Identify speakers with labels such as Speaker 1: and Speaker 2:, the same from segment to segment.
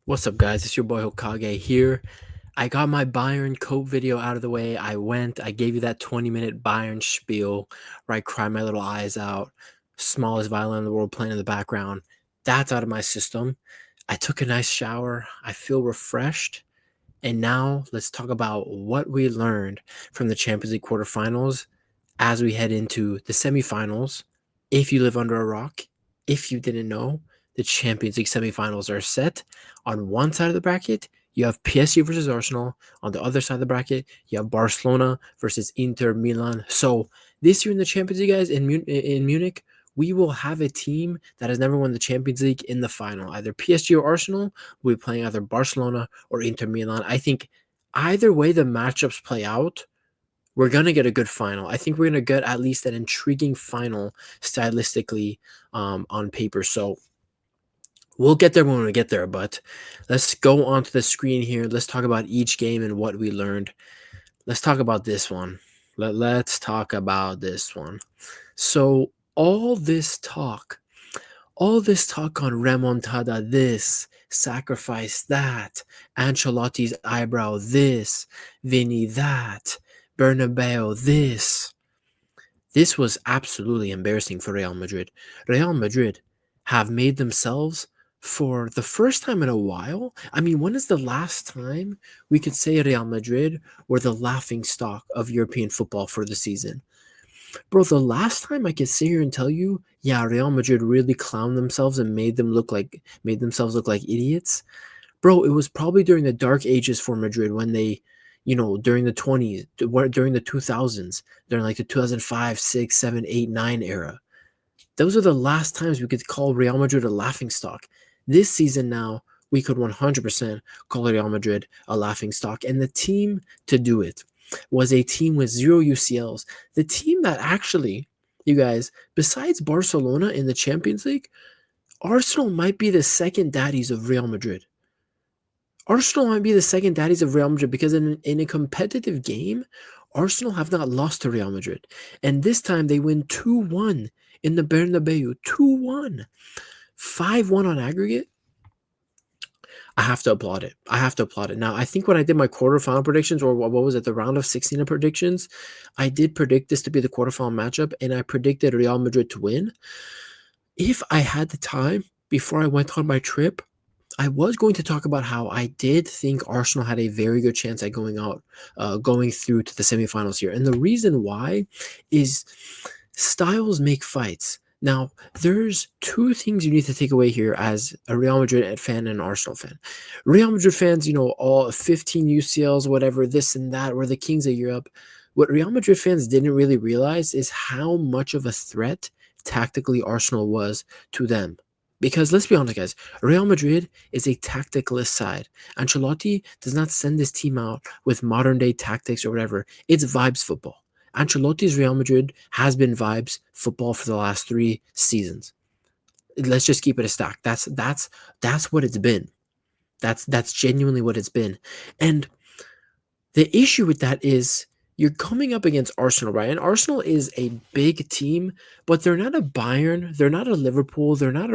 Speaker 1: What's up, guys? It's your boy Hokage here. I got my Bayern coat video out of the way. I gave you that 20-minute Bayern spiel where I cried my little eyes out. Smallest violin in the world playing in the background. That's out of my system. I took a nice shower. I feel refreshed. And now let's talk about what we learned from the Champions League quarterfinals as we head into the semifinals. If you live under a rock, if you didn't know, the Champions League semifinals are set. On one side of the bracket, you have PSG versus Arsenal. On the other side of the bracket, you have Barcelona versus Inter Milan. So this year in the Champions League, guys, in Munich, we will have a team that has never won the Champions League in the final. Either PSG or Arsenal will be playing either Barcelona or Inter Milan. I think either way the matchups play out, we're going to get a good final. I think we're going to get at least an intriguing final stylistically on paper. So we'll get there when we get there, but let's go onto the screen here. Let's talk about each game and what we learned. Let's talk about this one. Let's talk about this one. So all this talk on remontada, this, sacrifice, that, Ancelotti's eyebrow, this, Vinny, that, Bernabeu, this was absolutely embarrassing for Real Madrid. Real Madrid have made themselves, for the first time in a while. I mean, when is the last time we could say Real Madrid were the laughing stock of European football for the season? Bro, the last time I could sit here and tell you, yeah, Real Madrid really clowned themselves and made themselves look like idiots. Bro, it was probably during the dark ages for Madrid when they, during the 20s, during the 2000s, during like the 2005, 6, 7, 8, 9 era. Those are the last times we could call Real Madrid a laughing stock. This season now, we could 100% call Real Madrid a laughing stock. And the team to do it was a team with 0 UCLs. The team that actually, you guys, besides Barcelona in the Champions League, Arsenal might be the second daddies of Real Madrid. Arsenal might be the second daddies of Real Madrid because in a competitive game, Arsenal have not lost to Real Madrid. And this time they win 2-1 in the Bernabeu. 2-1. 5-1 on aggregate. I have to applaud it. I have to applaud it. Now, I think when I did my quarterfinal predictions, or what was it, the round of 16 of predictions, I did predict this to be the quarterfinal matchup, and I predicted Real Madrid to win. If I had the time before I went on my trip, I was going to talk about how I did think Arsenal had a very good chance at going through to the semifinals here. And the reason why is styles make fights. Now, there's two things you need to take away here as a Real Madrid fan and an Arsenal fan. Real Madrid fans, all 15 UCLs, whatever, this and that, we're the kings of Europe. What Real Madrid fans didn't really realize is how much of a threat tactically Arsenal was to them. Because let's be honest, guys, Real Madrid is a tacticalist side. Ancelotti does not send this team out with modern day tactics or whatever. It's vibes football. Ancelotti's Real Madrid has been vibes football for the last 3 seasons. Let's just keep it a stack. That's what it's been. That's genuinely what it's been. And the issue with that is you're coming up against Arsenal, right? And Arsenal is a big team, but they're not a Bayern, they're not a Liverpool, they're not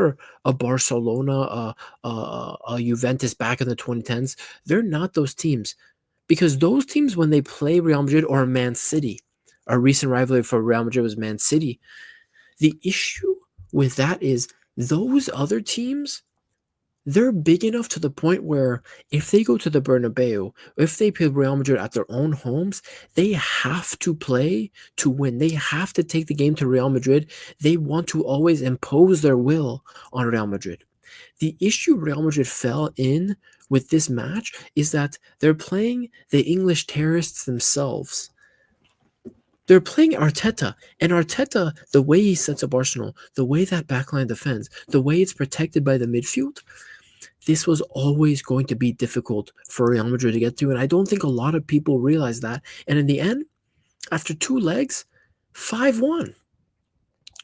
Speaker 1: a Barcelona, a Juventus back in the 2010s. They're not those teams because those teams, when they play Real Madrid or Man City, a recent rivalry for Real Madrid was Man City. The issue with that is those other teams, they're big enough to the point where if they go to the Bernabeu, if they play Real Madrid at their own homes, they have to play to win. They have to take the game to Real Madrid. They want to always impose their will on Real Madrid. The issue Real Madrid fell in with this match is that they're playing the English terrorists themselves. They're playing Arteta, and Arteta, the way he sets up Arsenal, the way that backline defends, the way it's protected by the midfield, this was always going to be difficult for Real Madrid to get to, and I don't think a lot of people realize that. And in the end, after 2 legs, 5-1.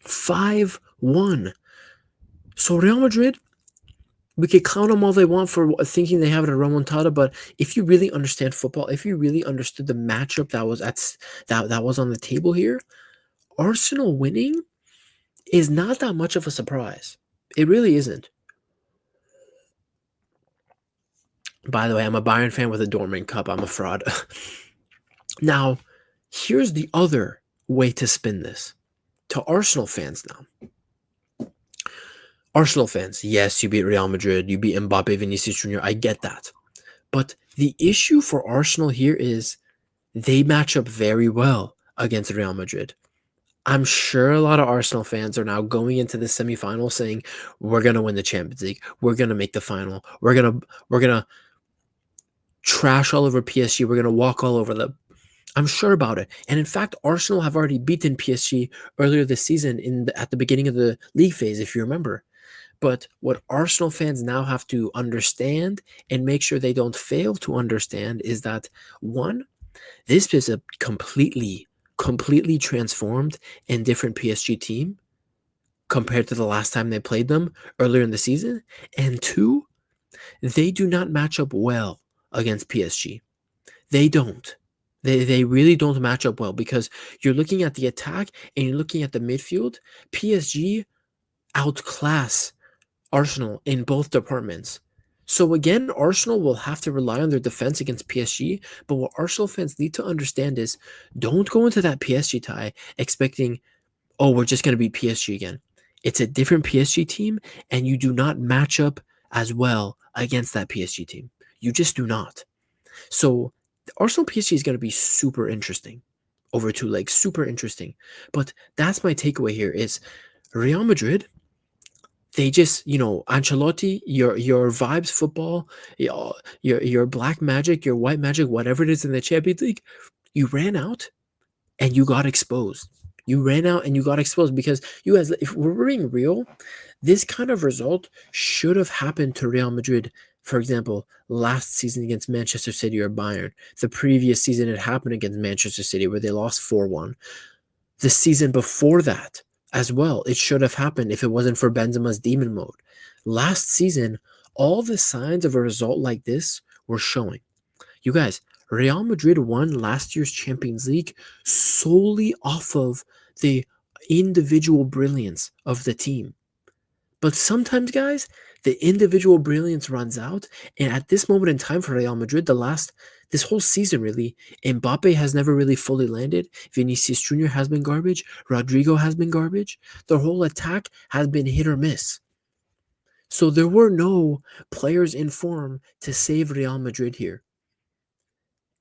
Speaker 1: 5-1. So Real Madrid, we could count them all they want for thinking they have it a remontada, but if you really understand football, if you really understood the matchup that was on the table here, Arsenal winning is not that much of a surprise. It really isn't. By the way, I'm a Bayern fan with a Dortmund cup. I'm a fraud. Now, here's the other way to spin this. To Arsenal fans now. Arsenal fans, yes, you beat Real Madrid, you beat Mbappe, Vinicius Jr. I get that. But the issue for Arsenal here is they match up very well against Real Madrid. I'm sure a lot of Arsenal fans are now going into the semifinal saying, "We're gonna win the Champions League. We're gonna make the final. We're gonna trash all over PSG. We're gonna walk all over them." I'm sure about it. And in fact, Arsenal have already beaten PSG earlier this season at the beginning of the league phase, if you remember. But what Arsenal fans now have to understand and make sure they don't fail to understand is that one, this is a completely transformed and different PSG team compared to the last time they played them earlier in the season. And two, they do not match up well against PSG. They don't. They really don't match up well because you're looking at the attack and you're looking at the midfield. PSG outclass Arsenal in both departments. So again, Arsenal will have to rely on their defense against PSG. But what Arsenal fans need to understand is don't go into that PSG tie expecting, oh, we're just going to beat PSG again. It's a different PSG team, and you do not match up as well against that PSG team. You just do not. So Arsenal PSG is going to be super interesting over two legs, super interesting. But that's my takeaway here is Real Madrid, they just, Ancelotti, your vibes football, your black magic, your white magic, whatever it is in the Champions League, you ran out and you got exposed. You ran out and you got exposed because you guys, if we're being real, this kind of result should have happened to Real Madrid. For example, last season against Manchester City or Bayern. The previous season it happened against Manchester City where they lost 4-1. The season before that as well, it should have happened if it wasn't for Benzema's demon mode. Last season, all the signs of a result like this were showing. You guys, Real Madrid won last year's Champions League solely off of the individual brilliance of the team. But sometimes, guys, the individual brilliance runs out. And at this moment in time for Real Madrid, this whole season really, Mbappe has never really fully landed. Vinicius Jr. has been garbage. Rodrigo has been garbage. The whole attack has been hit or miss. So there were no players in form to save Real Madrid here.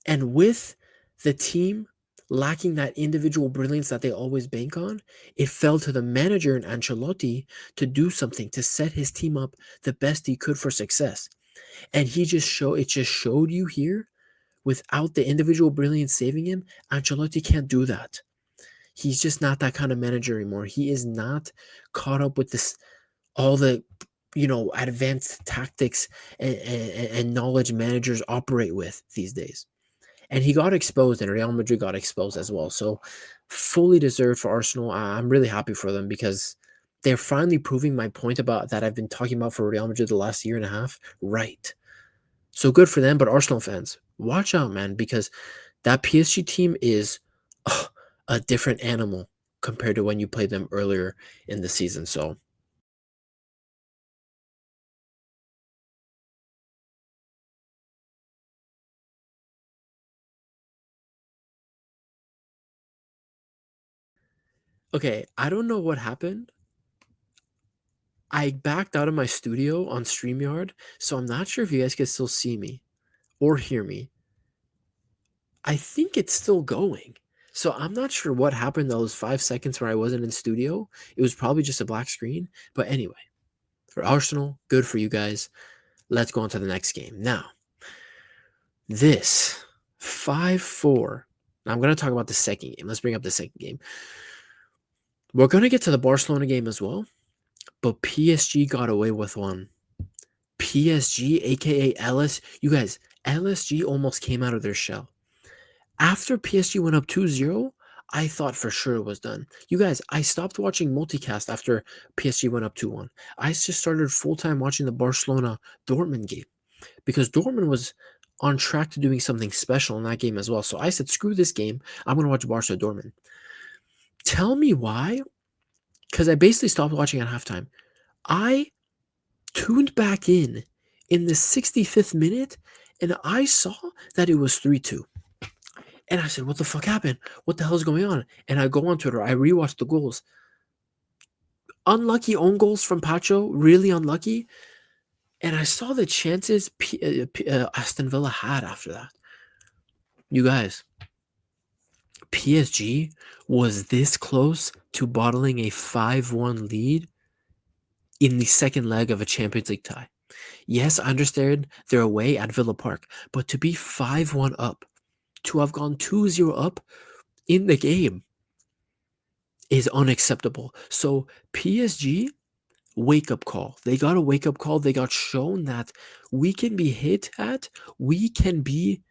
Speaker 1: And with the team lacking that individual brilliance that they always bank on, it fell to the manager and Ancelotti to do something to set his team up the best he could for success. And it just showed you here without the individual brilliance saving him, Ancelotti can't do that. He's just not that kind of manager anymore. He is not caught up with this all the advanced tactics and knowledge managers operate with these days. And he got exposed, and Real Madrid got exposed as well. So fully deserved for Arsenal. I'm really happy for them because they're finally proving my point about that I've been talking about for Real Madrid the last year and a half right. So good for them, but Arsenal fans, watch out, man, because that PSG team is a different animal compared to when you played them earlier in the season. So okay, I don't know what happened. I backed out of my studio on StreamYard, so I'm not sure if you guys can still see me or hear me. I think it's still going. So I'm not sure what happened those 5 seconds where I wasn't in studio. It was probably just a black screen. But anyway, for Arsenal, good for you guys. Let's go on to the next game. Now, this 5-4. Now I'm going to talk about the second game. Let's bring up the second game. We're going to get to the Barcelona game as well, but PSG got away with one. PSG, aka LS, you guys, LSG almost came out of their shell. After PSG went up 2-0, I thought for sure it was done. You guys, I stopped watching multicast after PSG went up 2-1. I just started full-time watching the Barcelona Dortmund game because Dortmund was on track to doing something special in that game as well. So I said, screw this game. I'm going to watch Barca Dortmund. Tell me why? Because I basically stopped watching at halftime. I tuned back in in the 65th minute, and I saw that it was 3-2. And I said, what the fuck happened? What the hell is going on? And I go on Twitter, I rewatch the goals. Unlucky own goals from Pacho, really unlucky. And I saw the chances Aston Villa had after that. You guys, PSG was this close to bottling a 5-1 lead in the second leg of a Champions League tie. Yes, I understand they're away at Villa Park, but to be 5-1 up, to have gone 2-0 up in the game is unacceptable. So PSG, wake up call. They got a wake up call. They got shown that we can be hit at, we can be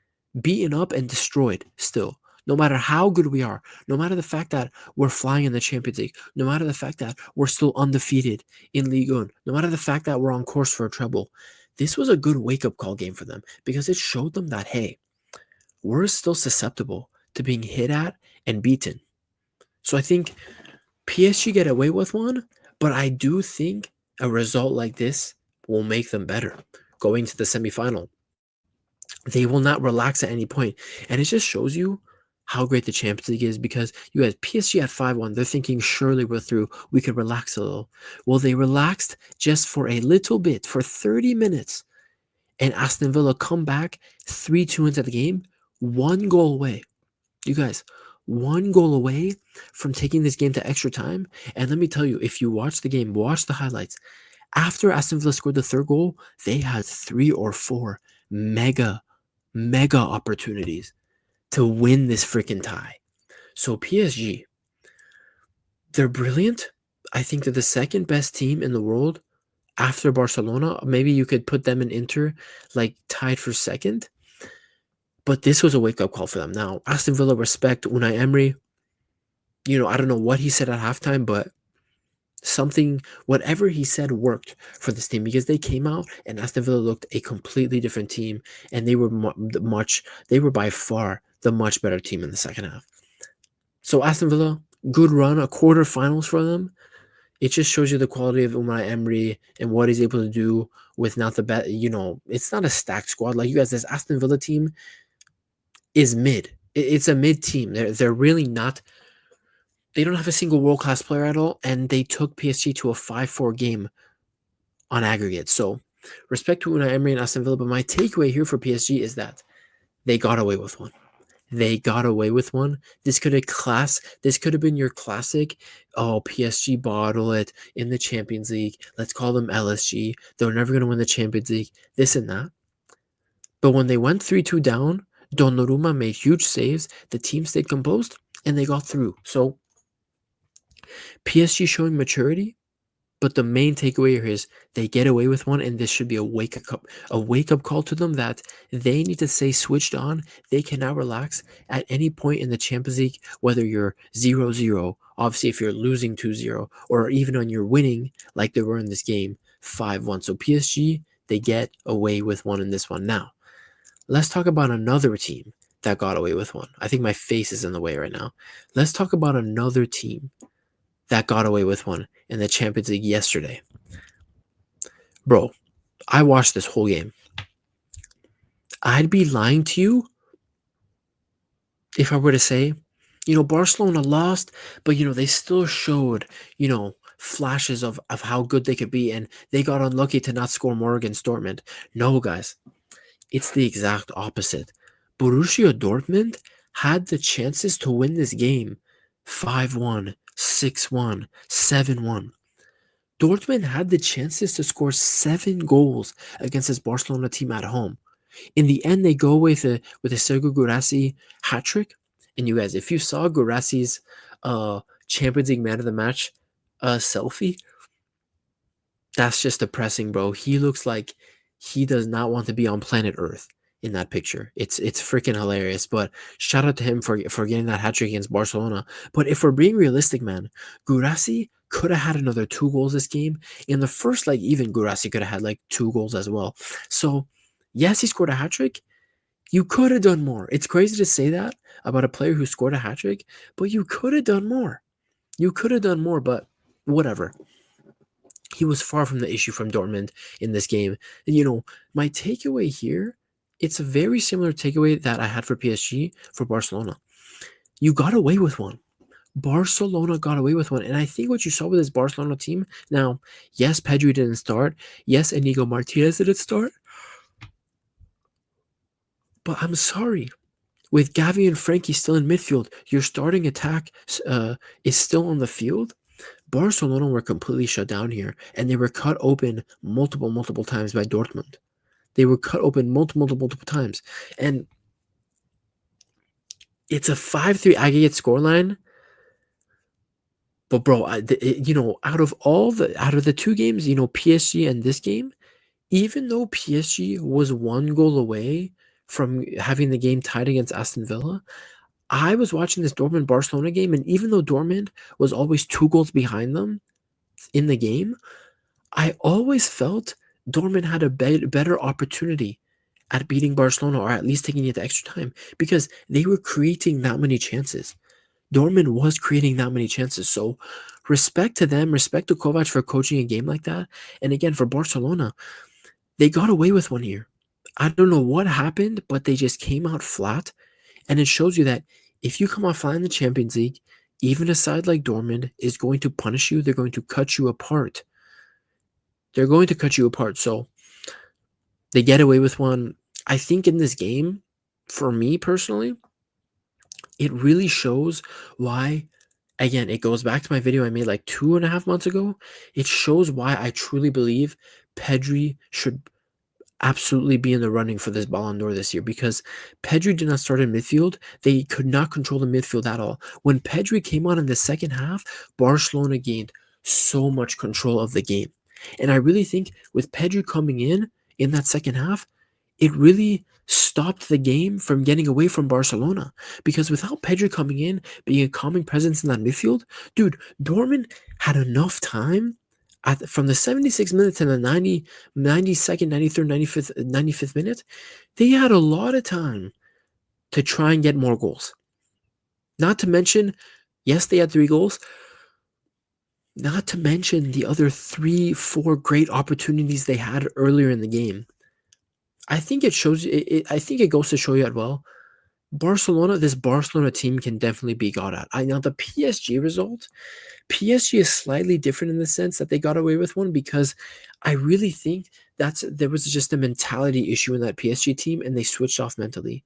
Speaker 1: beaten up and destroyed still. No matter how good we are, no matter the fact that we're flying in the Champions League, no matter the fact that we're still undefeated in Ligue 1, no matter the fact that we're on course for a treble, this was a good wake up call game for them because it showed them that, hey, we're still susceptible to being hit at and beaten. So I think PSG get away with one, but I do think a result like this will make them better going to the semifinal. They will not relax at any point. And it just shows you how great the Champions League is because you guys, PSG at 5-1, they're thinking surely we're through. We could relax a little. Well, they relaxed just for a little bit, for 30 minutes. And Aston Villa come back 3-2 into the game, 1 goal away. You guys, 1 goal away from taking this game to extra time. And let me tell you, if you watch the game, watch the highlights. After Aston Villa scored the third goal, they had 3 or 4 mega opportunities to win this freaking tie. So PSG, they're brilliant. I think they're the second best team in the world after Barcelona. Maybe you could put them in Inter, like tied for second. But this was a wake-up call for them. Now, Aston Villa respect Unai Emery. You know, I don't know what he said at halftime, but whatever he said worked for this team because they came out and Aston Villa looked a completely different team, and they were by far the much better team in the second half. So Aston Villa, good run, a quarterfinals for them. It just shows you the quality of Unai Emery and what he's able to do with not the best. You know, it's not a stacked squad like you guys. This Aston Villa team is mid. It's a mid team. They're really not. They don't have a single world-class player at all, and they took PSG to a 5-4 game on aggregate. So, respect to Unai Emery and Aston Villa, but my takeaway here for PSG is that they got away with one. They got away with one. This could have been your classic, oh, PSG bottle it in the Champions League. Let's call them LSG. They're never going to win the Champions League. This and that. But when they went 3-2 down, Donnarumma made huge saves. The team stayed composed, and they got through. So, PSG showing maturity, but the main takeaway here is they get away with one, and this should be a wake-up call to them that they need to stay switched on. They cannot relax at any point in the Champions League, whether you're 0-0, obviously if you're losing 2-0, or even when you're winning like they were in this game 5-1. So PSG, they get away with one in this one. Now, let's talk about another team that got away with one. I think my face is in the way right now. Let's talk about another team that got away with one in the Champions League yesterday. Bro, I watched this whole game. I'd be lying to you if I were to say, Barcelona lost, but, they still showed, flashes of how good they could be, and they got unlucky to not score more against Dortmund. No, guys, it's the exact opposite. Borussia Dortmund had the chances to win this game 5-1, 6-1, 7-1. Dortmund had the chances to score 7 goals against this Barcelona team at home. In the end, they go with a Sergio Guirassy hat trick. And you guys, if you saw Guirassy's Champions League Man of the Match selfie, that's just depressing, bro. He looks like he does not want to be on planet Earth in that picture. It's freaking hilarious. But shout out to him for getting that hat trick against Barcelona. But if we're being realistic, man, Guirassy could have had another 2 goals this game. In the first leg, even Guirassy could have had like 2 goals as well. So, yes, he scored a hat trick. You could have done more. It's crazy to say that about a player who scored a hat trick, but you could have done more. You could have done more, but whatever. He was far from the issue from Dortmund in this game. And, my takeaway here, it's a very similar takeaway that I had for PSG for Barcelona. You got away with one. Barcelona got away with one. And I think what you saw with this Barcelona team, now, yes, Pedri didn't start. Yes, Inigo Martinez didn't start. But I'm sorry. With Gavi and Frankie still in midfield, your starting attack is still on the field. Barcelona were completely shut down here, and they were cut open multiple times by Dortmund. They were cut open multiple times. And it's a 5-3 aggregate scoreline. But bro, out of the two games, PSG and this game, even though PSG was one goal away from having the game tied against Aston Villa, I was watching this Dortmund Barcelona game, and even though Dortmund was always 2 goals behind them in the game, I always felt Dortmund had a better opportunity at beating Barcelona, or at least taking it to extra time, because they were creating that many chances. Dortmund was creating that many chances. So respect to them, respect to Kovac for coaching a game like that. And again, for Barcelona, they got away with one here. I don't know what happened, but they just came out flat. And it shows you that if you come out flat in the Champions League, even a side like Dortmund is going to punish you. They're going to cut you apart. They're going to cut you apart. So they get away with one. I think in this game, for me personally, it really shows why, again, it goes back to my video I made like 2.5 months ago. It shows why I truly believe Pedri should absolutely be in the running for this Ballon d'Or this year, because Pedri did not start in midfield. They could not control the midfield at all. When Pedri came on in the second half, Barcelona gained so much control of the game. And I really think with Pedri coming in that second half, it really stopped the game from getting away from Barcelona. Because without Pedri coming in, being a calming presence in that midfield, dude, Dortmund had enough time from the 76 minutes and the 92nd, 93rd, 95th minute. They had a lot of time to try and get more goals. Not to mention, yes, they had 3 goals. Not to mention the other 3-4 great opportunities they had earlier in the game. I think it shows. I think it goes to show you as well. This Barcelona team can definitely be got at. Now the PSG result, PSG is slightly different in the sense that they got away with one, because I really think there was just a mentality issue in that PSG team, and they switched off mentally.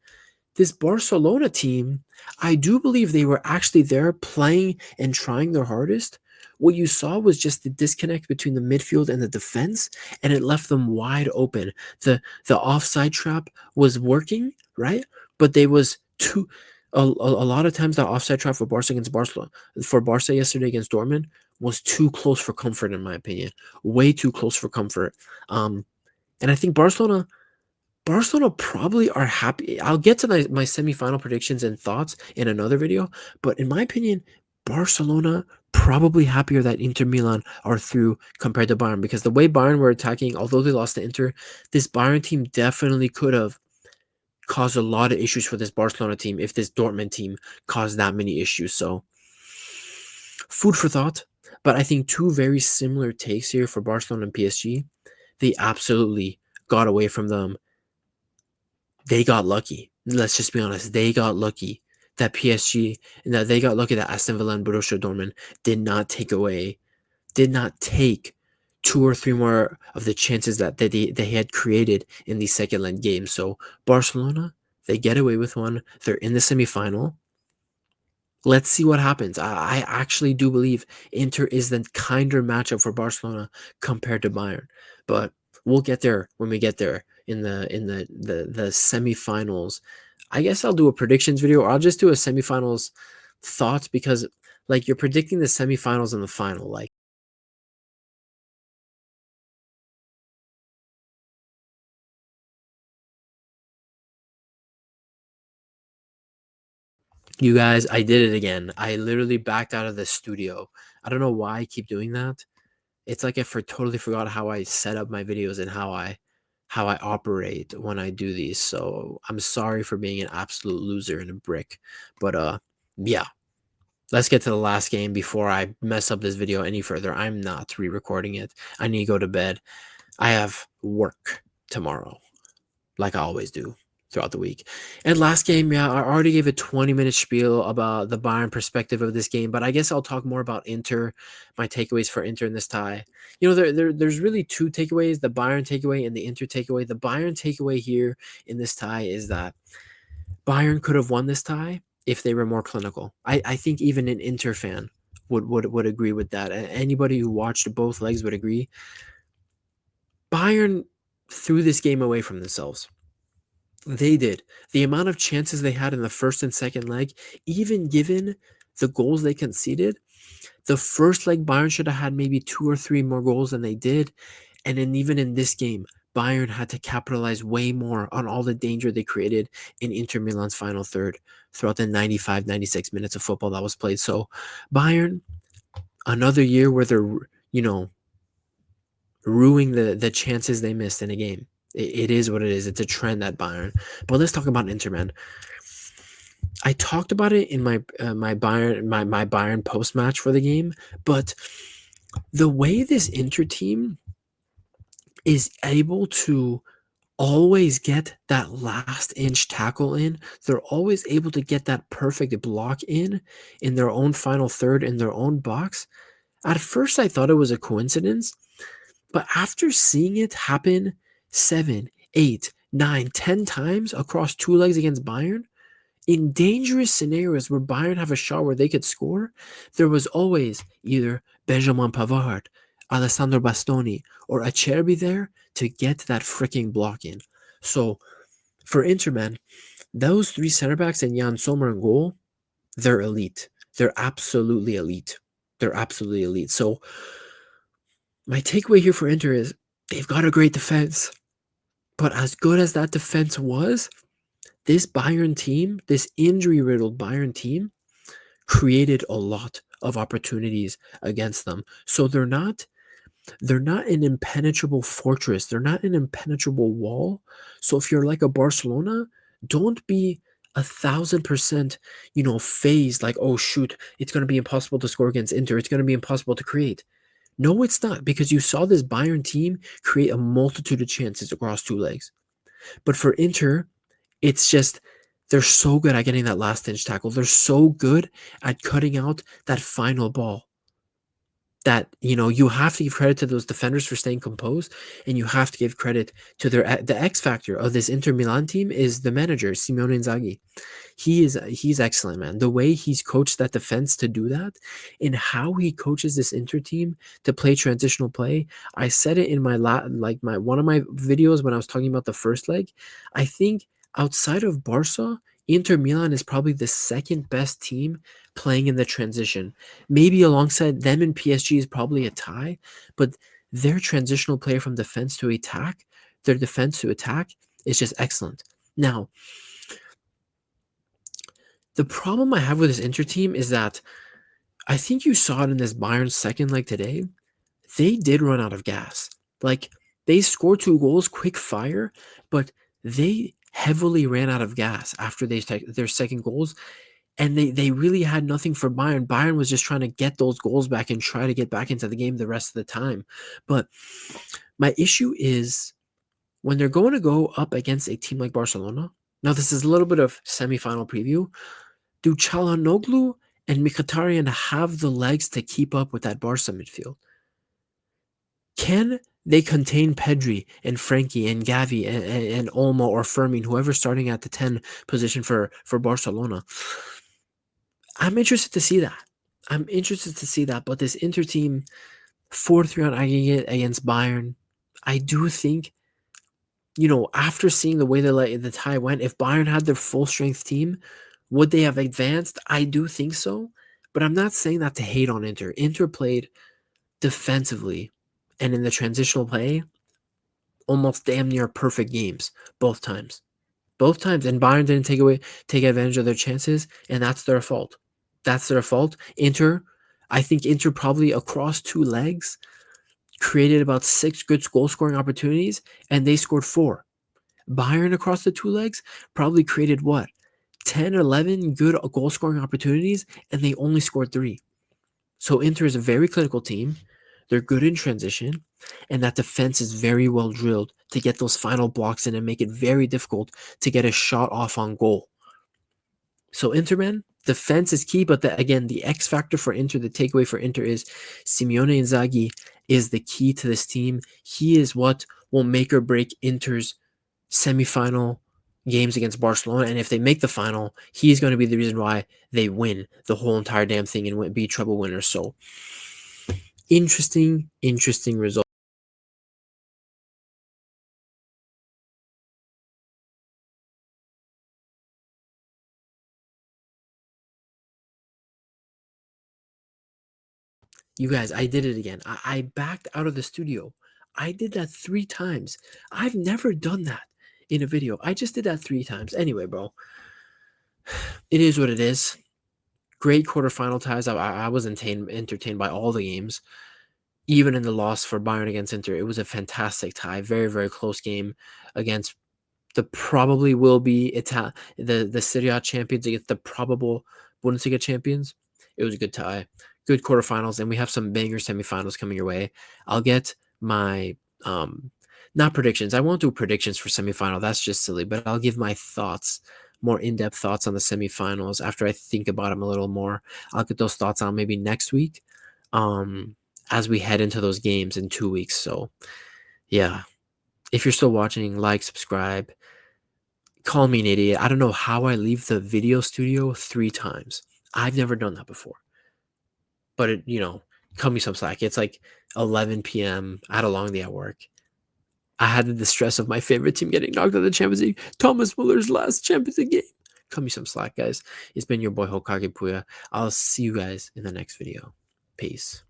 Speaker 1: This Barcelona team, I do believe they were actually there playing and trying their hardest. What you saw was just the disconnect between the midfield and the defense, and it left them wide open. The offside trap was working, right? But they was a lot of times the offside trap for Barca yesterday against Dortmund was too close for comfort, in my opinion. Way too close for comfort. And I think Barcelona probably are happy. I'll get to my semifinal predictions and thoughts in another video, but in my opinion, Barcelona probably happier that Inter Milan are through compared to Bayern, because the way Bayern were attacking, although they lost to Inter, this Bayern team definitely could have caused a lot of issues for this Barcelona team if this Dortmund team caused that many issues. So food for thought, but I think two very similar takes here for Barcelona and PSG. They absolutely got away from them. They got lucky. Let's just be honest. They got lucky that PSG, and that they got lucky that Aston Villa and Borussia Dortmund did not take 2 or 3 more of the chances that they had created in the second leg game. So Barcelona, they get away with one. They're in the semifinal. Let's see what happens. I actually do believe Inter is the kinder matchup for Barcelona compared to Bayern, but we'll get there when we get there in the semifinals. I guess I'll do a predictions video, or I'll just do a semifinals thoughts, because like you're predicting the semifinals and the final. Like, you guys, I did it again. I literally backed out of the studio. I don't know why I keep doing that. It's like I totally forgot how I set up my videos and how I operate when I do these. So I'm sorry for being an absolute loser and a brick. But yeah. let's get to the last game before I mess up this video any further. I'm not re-recording it. I need to go to bed. I have work tomorrow, like I always do throughout the week. And last game, yeah, I already gave a 20-minute spiel about the Bayern perspective of this game, but I guess I'll talk more about Inter, my takeaways for Inter in this tie. You know, there's really two takeaways, the Bayern takeaway and the Inter takeaway. The Bayern takeaway here in this tie is that Bayern could have won this tie if they were more clinical. I think even an Inter fan would agree with that. Anybody who watched both legs would agree. Bayern threw this game away from themselves. They did. The amount of chances they had in the first and second leg, even given the goals they conceded, the first leg Bayern should have had maybe 2 or 3 more goals than they did. And then even in this game, Bayern had to capitalize way more on all the danger they created in Inter Milan's final third throughout the 95, 96 minutes of football that was played. So Bayern, another year where they're, you know, ruining the chances they missed in a game. It is what it is. It's a trend at Bayern. But let's talk about Inter, man. I talked about it in my Bayern post match for the game, but the way this Inter team is able to always get that last inch tackle in, they're always able to get that perfect block in their own final third in their own box. At first, I thought it was a coincidence, but after seeing it happen 7, 8, 9, 10 times across 2 legs against Bayern, in dangerous scenarios where Bayern have a shot where they could score, there was always either Benjamin Pavard, Alessandro Bastoni, or Acerbi there to get that freaking block in. So for Inter, man, those 3 center backs and Jan Sommer in goal, they're elite. They're absolutely elite. They're absolutely elite. So my takeaway here for Inter is they've got a great defense. But as good as that defense was, this Bayern team, this injury-riddled Bayern team, created a lot of opportunities against them. So they're not an impenetrable fortress. They're not an impenetrable wall. So if you're like a Barcelona, don't be 1,000%, phased like, oh shoot, it's going to be impossible to score against Inter. It's going to be impossible to create. No, it's not, because you saw this Bayern team create a multitude of chances across 2 legs. But for Inter, it's just they're so good at getting that last inch tackle. They're so good at cutting out that final ball that, you have to give credit to those defenders for staying composed, and you have to give credit to the X factor of this Inter Milan team is the manager, Simone Inzaghi. He's excellent, man. The way he's coached that defense to do that, and how he coaches this Inter team to play transitional play. I said it in my one of my videos when I was talking about the first leg. I think outside of Barca, Inter Milan is probably the second best team playing in the transition. Maybe alongside them and PSG is probably a tie, but their transitional play from defense to attack, their defense to attack is just excellent. Now, the problem I have with this Inter team is that I think you saw it in this Bayern second leg today. They did run out of gas. Like, they scored 2 goals, quick fire, but they heavily ran out of gas after their second goals, and they really had nothing for Bayern. Bayern was just trying to get those goals back and try to get back into the game the rest of the time. But my issue is when they're going to go up against a team like Barcelona. Now, this is a little bit of semifinal preview. Do Çalhanoğlu and Mkhitaryan have the legs to keep up with that Barca midfield? Can they contain Pedri and Frankie and Gavi and Olmo or Fermin, whoever's starting at the 10 position for Barcelona? I'm interested to see that. But this Inter team, 4-3 on aggregate against Bayern, I do think, after seeing the way the tie went, if Bayern had their full strength team, would they have advanced? I do think so, but I'm not saying that to hate on Inter. Inter played defensively and in the transitional play almost damn near perfect games both times. And Bayern didn't take advantage of their chances, and that's their fault. I think Inter probably across 2 legs created about 6 good goal scoring opportunities, and they scored 4. Bayern across the 2 legs probably created what? 10 or 11 good goal scoring opportunities, and they only scored 3. So Inter is a very clinical team. They're good in transition, and that defense is very well drilled to get those final blocks in and make it very difficult to get a shot off on goal. So Inter, man, defense is key, but again, the X factor for Inter, the takeaway for Inter is Simeone Inzaghi is the key to this team. He is what will make or break Inter's semifinal games against Barcelona, and if they make the final, he's going to be the reason why they win the whole entire damn thing and be treble winners. So interesting result. You guys, I did it again. I backed out of the studio. I did that 3 times. I've never done that in a video. I just did that 3 times. Anyway, bro, it is what it is. Great quarterfinal ties. I was entertained by all the games. Even in the loss for Bayern against Inter, it was a fantastic tie. Very, very close game against the probably will be the Serie A champions against the probable Bundesliga champions. It was a good tie, good quarterfinals, and we have some banger semifinals coming your way. I'll get my not predictions. I won't do predictions for semifinal. That's just silly. But I'll give my thoughts, more in-depth thoughts on the semifinals after I think about them a little more. I'll get those thoughts on maybe next week, as we head into those games in 2 weeks. So yeah, if you're still watching, like, subscribe. Call me an idiot. I don't know how I leave the video studio 3 times. I've never done that before. But cut me some slack. It's like 11 p.m. I had a long day at work. I had the stress of my favorite team getting knocked out of the Champions League. Thomas Muller's last Champions League game. Cut me some slack, guys. It's been your boy Hokage Puya. I'll see you guys in the next video. Peace.